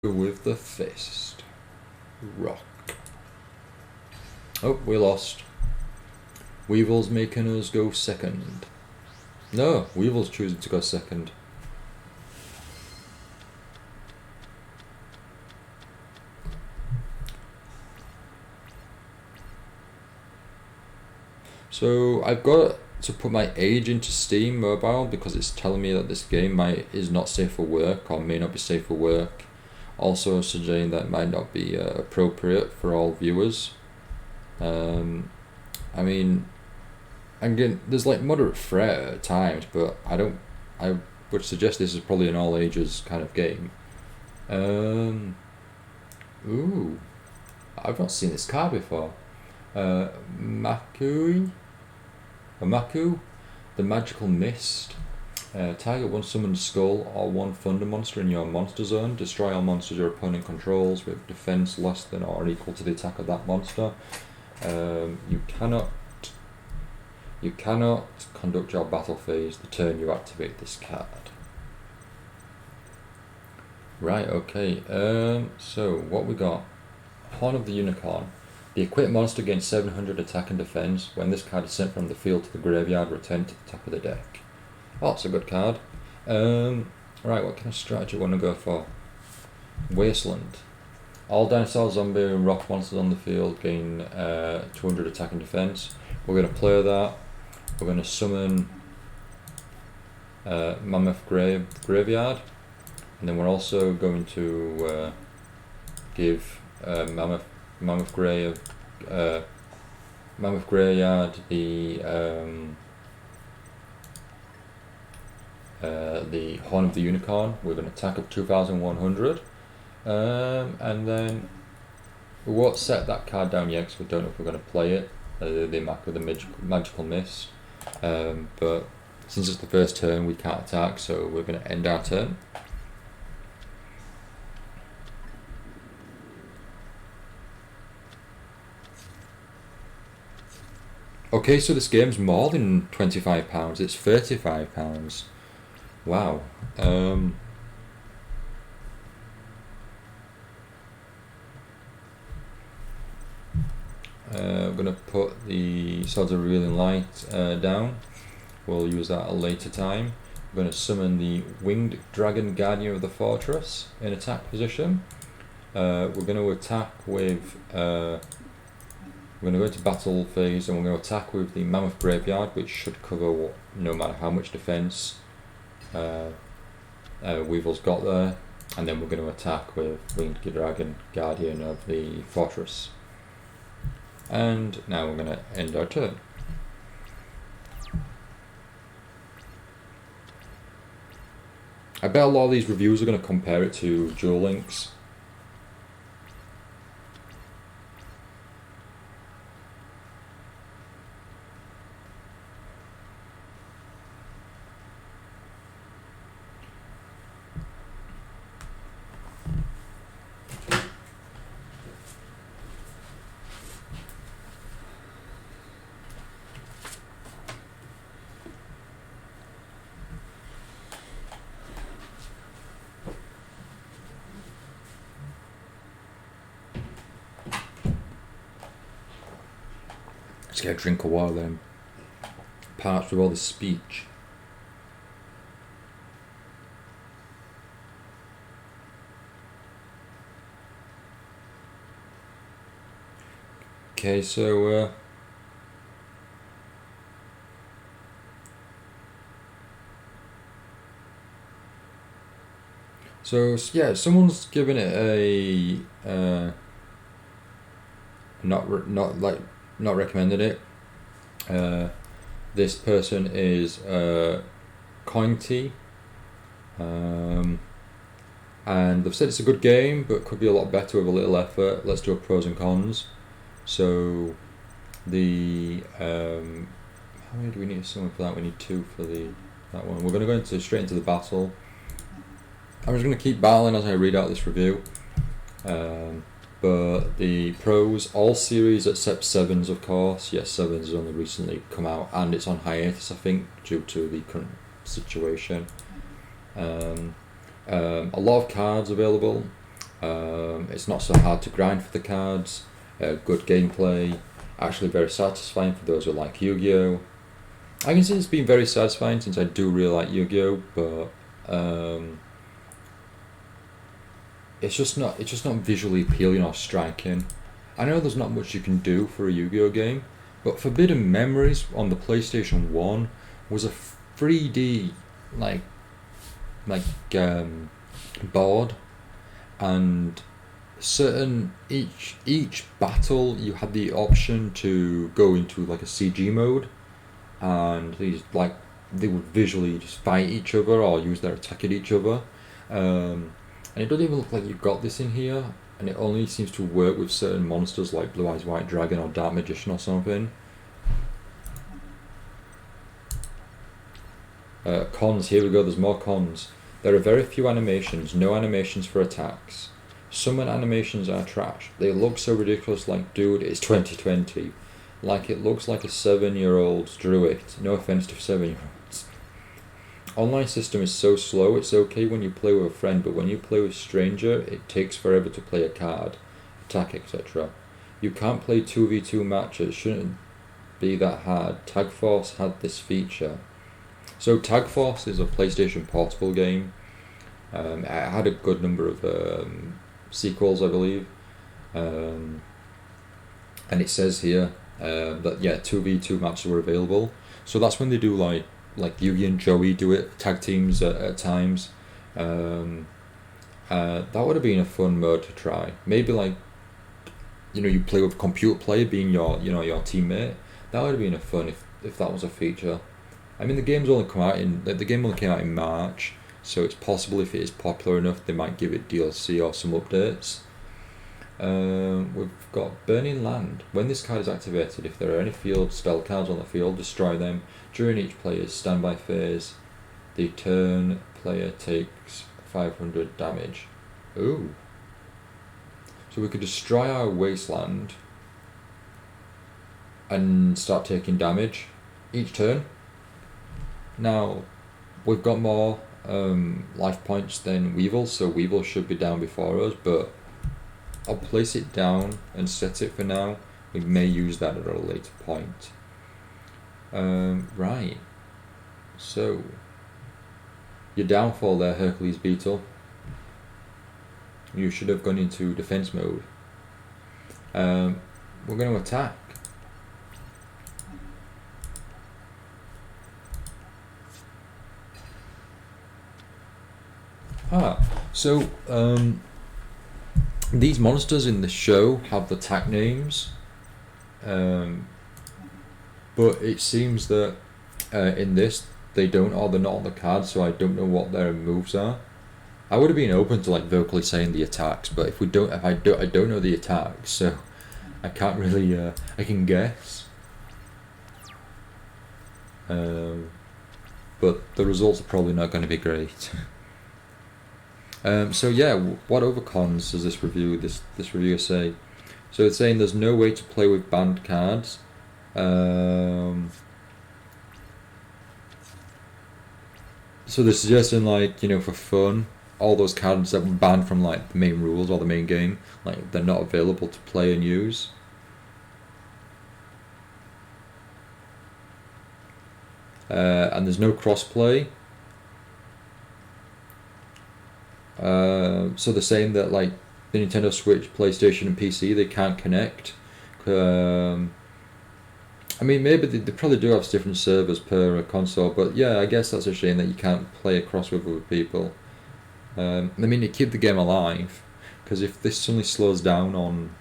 with the fist. Rock. Oh, we lost. Weevil's making us go second. No, Weevil's choosing to go second. So I've got to put my age into Steam Mobile because it's telling me that this game is not safe for work or may not be safe for work. Also suggesting that it might not be appropriate for all viewers. I mean, again, there's like moderate threat at times, but I would suggest this is probably an all ages kind of game. Ooh, I've not seen this card before. Maku, the Magical Mist. Target one summoned skull or one thunder monster in your monster zone. Destroy all monsters your opponent controls with defense less than or equal to the attack of that monster. You cannot conduct your battle phase the turn you activate this card. Right, okay. So what we got? Horn of the Unicorn. The equipped monster gains 700 attack and defense. When this card is sent from the field to the graveyard, return to the top of the deck. Oh, that's a good card. Right, what kind of strategy I want to go for? Wasteland. All dinosaur, zombie, and rock monsters on the field gain 200 attack and defense. We're going to play that. We're going to summon Mammoth Graveyard. And then we're also going to give Mammoth Graveyard the Horn of the Unicorn with an attack of 2,100. And then we won't set that card down yet because we don't know if we're going to play it. The Mac with the Magical Mist. But since it's the first turn, we can't attack, so we're going to end our turn. Okay, so this game's more than £25, it's £35. Wow. We're going to put the Swords of Revealing Light down. We'll use that at a later time. We're going to summon the Winged Dragon Guardian of the Fortress in attack position. We're going to attack with... we're going to go into battle phase and we're going to attack with the Mammoth Graveyard, which should cover no matter how much defense Weevil's got there. And then we're going to attack with Winged Dragon Guardian of the Fortress. And now we're going to end our turn. I bet a lot of these reviews are going to compare it to Duel Links. Let's get a drink of water then. Parched with all this speech. Okay, so yeah, someone's given it a not recommended it. This person is Cointy, and they've said it's a good game, but could be a lot better with a little effort. Let's do a pros and cons. So the how many do we need to summon for that? We need 2 for that one. We're going to go straight into the battle. I'm just going to keep battling as I read out this review. But the pros, all series except 7s, of course. Yes, 7s has only recently come out, and it's on hiatus, I think, due to the current situation. A lot of cards available. It's not so hard to grind for the cards. Good gameplay. Actually very satisfying for those who like Yu-Gi-Oh! I can see it's been very satisfying since I do really like Yu-Gi-Oh! But it's just not visually appealing or striking. I know there's not much you can do for a Yu-Gi-Oh! Game, but Forbidden Memories on the PlayStation 1 was a 3D like board, and each battle you had the option to go into like a CG mode, and they would visually just fight each other or use their attack at each other. And it doesn't even look like you've got this in here, and it only seems to work with certain monsters like Blue Eyes White Dragon or Dark Magician or something. Cons, here we go, there's more cons. There are very few animations, no animations for attacks. Summon animations are trash. They look so ridiculous, like, dude, it's 2020. Like, it looks like a 7-year-old drew it. No offense to 7-year-olds. Online system is so slow, it's okay when you play with a friend, but when you play with a stranger, it takes forever to play a card, attack, etc. You can't play 2v2 matches, shouldn't be that hard. Tag Force had this feature. So Tag Force is a PlayStation Portable game. It had a good number of sequels, I believe. And it says here that, yeah, 2v2 matches were available. So that's when they do like Yugi and Joey do it, tag teams at times. That would have been a fun mode to try. Maybe you play with a computer player being your teammate. That would have been a fun if that was a feature. I mean, the game only came out in March, so it's possible if it is popular enough they might give it DLC or some updates. We've got Burning Land. When this card is activated, if there are any field spell cards on the field, destroy them. During each player's standby phase, the turn player takes 500 damage. Ooh. So we could destroy our wasteland and start taking damage each turn. Now, we've got more life points than Weevil, so Weevil should be down before us, but I'll place it down and set it for now. We may use that at a later point. Right. So, your downfall there, Hercules Beetle. You should have gone into defense mode. We're going to attack. So these monsters in the show have the tag names, but it seems that in this they don't, or they're not on the card, so I don't know what their moves are. I would have been open to vocally saying the attacks, but I don't know the attacks, so I can't really. I can guess. But the results are probably not going to be great. So yeah, what other cons does this reviewer say? So it's saying there's no way to play with banned cards. So they're suggesting for fun, all those cards that were banned from the main rules or the main game, they're not available to play and use. And there's no crossplay. So they're saying that the Nintendo Switch, PlayStation and PC, they can't connect. I mean, maybe they probably do have different servers per console, but yeah, I guess that's a shame that you can't play across with other people. I mean, it keep the game alive, because if this suddenly slows down on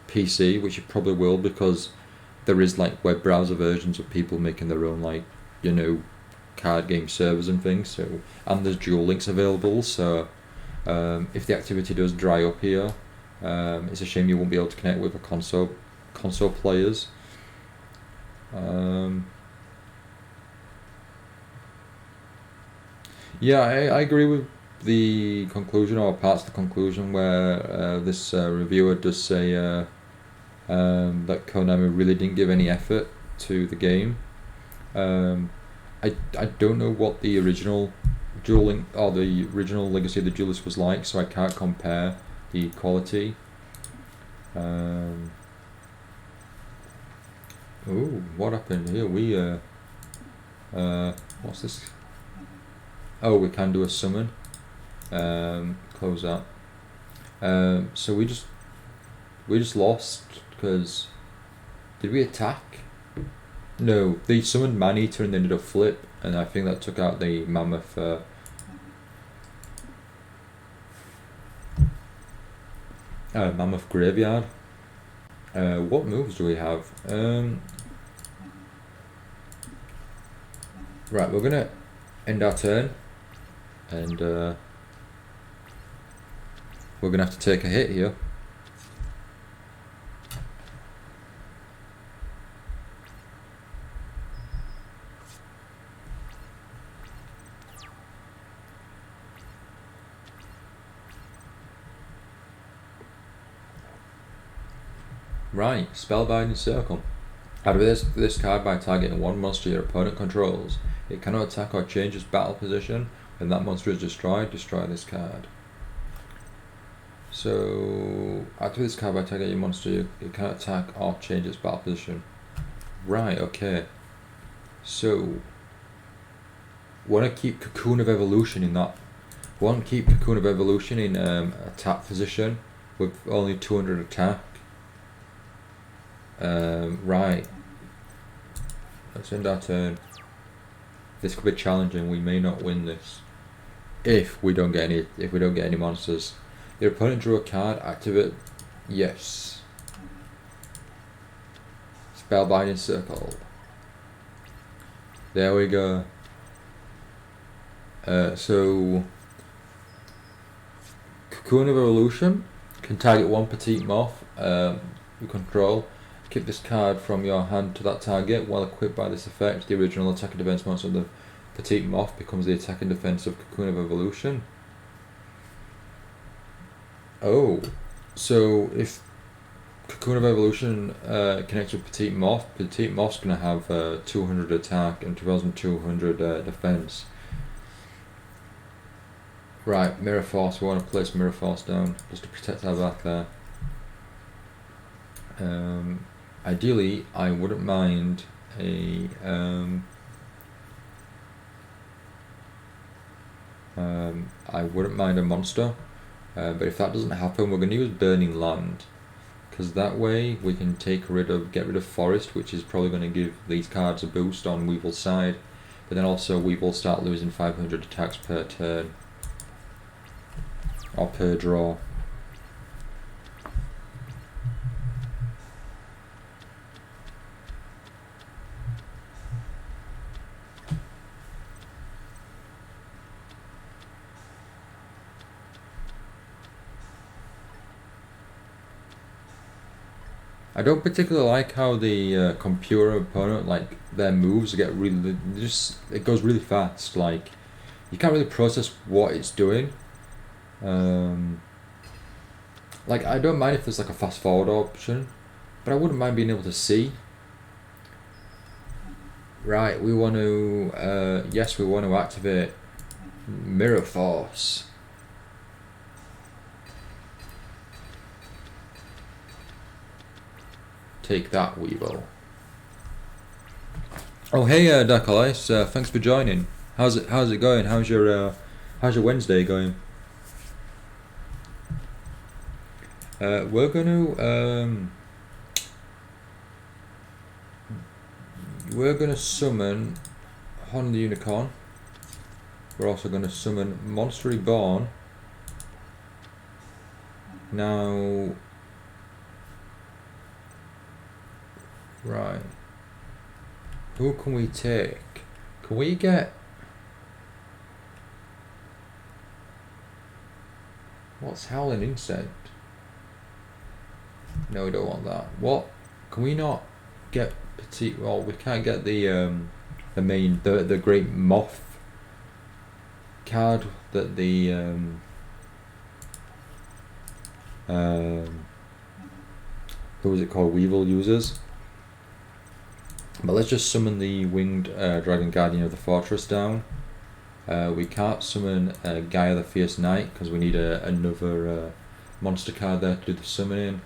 PC, which it probably will, because there is web browser versions of people making their own card game servers and things. So, and there's dual links available. So, if the activity does dry up here, it's a shame you won't be able to connect with a console players. Yeah, I agree with the conclusion, or parts of the conclusion, where this reviewer does say that Konami really didn't give any effort to the game. I don't know what the original Duel Link or the original Legacy of the Duelist was like, so I can't compare equality. Ooh, what happened here? We what's this? Oh, we can do a summon. Close that. So we just lost because did we attack? No, they summoned Man-Eater and they did a flip, and I think that took out the Mammoth. Mammoth Graveyard. What moves do we have? Right, we're gonna end our turn, and we're gonna have to take a hit here. Right, Spellbinding Circle. Activate this card by targeting one monster your opponent controls. It cannot attack or change its battle position. When that monster is destroyed, destroy this card. So, activate this card by targeting your monster. It cannot attack or change its battle position. Right, okay. So, want to keep Cocoon of Evolution in that. Want to keep Cocoon of Evolution in attack position with only 200 attack. Right. Let's end our turn. This could be challenging. We may not win this if we don't get any monsters. Your opponent drew a card. Activate. Yes. Spellbinding Circle. There we go. So Cocoon of Evolution can target one petite moth you control. Keep this card from your hand to that target. While equipped by this effect, the original attack and defense monster of the petite moth becomes the attack and defense of Cocoon of Evolution. Oh, so if Cocoon of Evolution connects with petite moth's gonna have 200 attack and 2200 defense. Right, Mirror Force. We want to place Mirror Force down just to protect our back there. Ideally, I wouldn't mind a monster, but if that doesn't happen, we're going to use Burning Land, because that way we can get rid of Forest, which is probably going to give these cards a boost on Weevil's side, but then also Weevil start losing 500 attacks per turn or per draw. I don't particularly like how the computer opponent, like, their moves get really, it goes really fast, like, you can't really process what it's doing. Like, I don't mind if there's like a fast forward option, but I wouldn't mind being able to see. Right, we want to, yes, we want to activate Mirror Force. Take that, Weevil. Oh, hey, Dark Alice, thanks for joining. How's it going? How's your Wednesday going? We're gonna summon Hon the Unicorn. We're also gonna summon Monster Reborn. Now, right. Who can we take? Can we get... What's Howling Insect? No, we don't want that. What? Can we not get petite... Well, we can't get the main... The Great Moth card that the... who was it called? Weevil uses. But let's just summon the Winged Dragon Guardian of the Fortress down. We can't summon Gaia the Fierce Knight because we need another monster card there to do the summoning.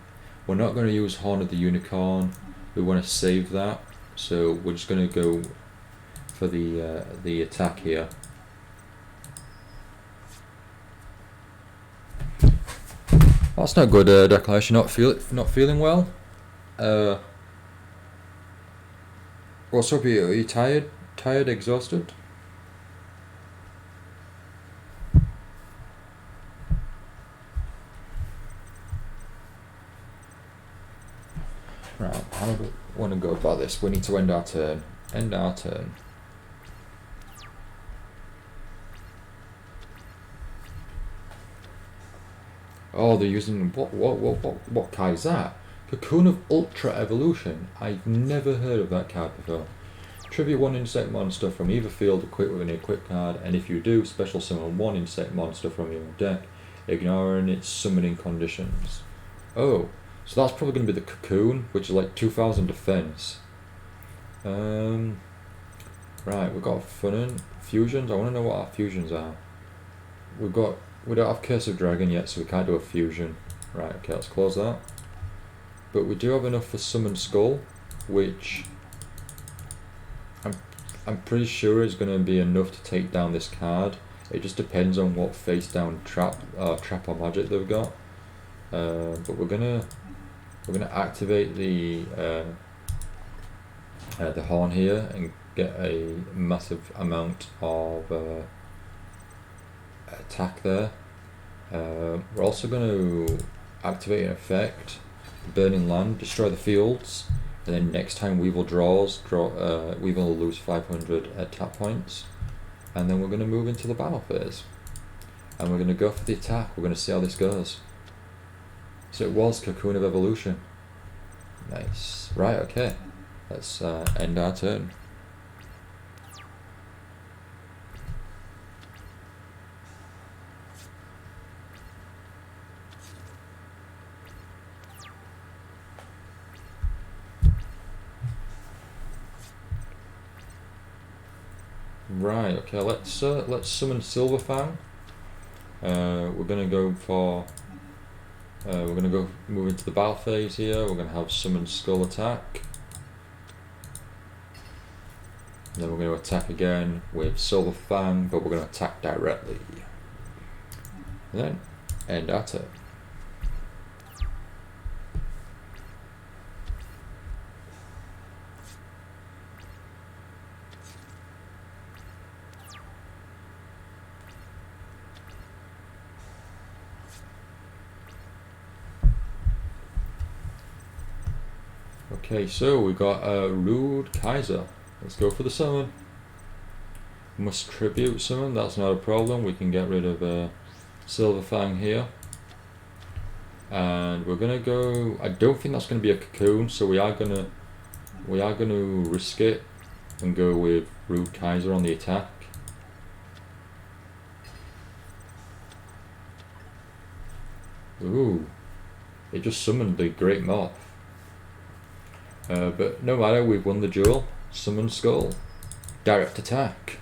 We're not going to use Horn of the Unicorn. We want to save that, so we're just going to go for the attack here. That's not good, Declaration. Not feeling well. What's up? Are you tired? Tired? Exhausted? Right. How do we want to go about this? We need to end our turn. End our turn. Oh, they're using what card is that? Cocoon of Ultra Evolution. I've never heard of that card before. Tribute one insect monster from either field equipped with an equip card, and if you do, special summon one insect monster from your deck, ignoring its summoning conditions. Oh, so that's probably going to be the Cocoon, which is like 2000 defense. Right, we've got fusions. I want to know what our fusions are. We don't have Curse of Dragon yet, so we can't do a fusion. Right, okay, let's close that. But we do have enough for Summon Skull, which I'm pretty sure is going to be enough to take down this card. It just depends on what face down trap or magic they've got. But we're gonna activate the horn here and get a massive amount of attack there. We're also going to activate an effect, Burning Land, destroy the fields, and then next time Weevil draws, Weevil will lose 500 attack points, and then we're going to move into the battle phase, and we're going to go for the attack. We're going to see how this goes. So it was Cocoon of Evolution. Nice. Right, okay. Let's end our turn. Right, okay, let's summon Silverfang. We're gonna go for move into the battle phase here. We're gonna have Summon Skull attack. And then we're gonna attack again with Silverfang, but we're gonna attack directly. And then end our turn. Okay, so we got a Rude Kaiser. Let's go for the summon. Must tribute summon, that's not a problem. We can get rid of Silverfang here. And we're gonna go, I don't think that's gonna be a Cocoon, so we are gonna risk it and go with Rude Kaiser on the attack. Ooh, it just summoned the Great Moth. But no matter, we've won the duel. Summon Skull. Direct attack.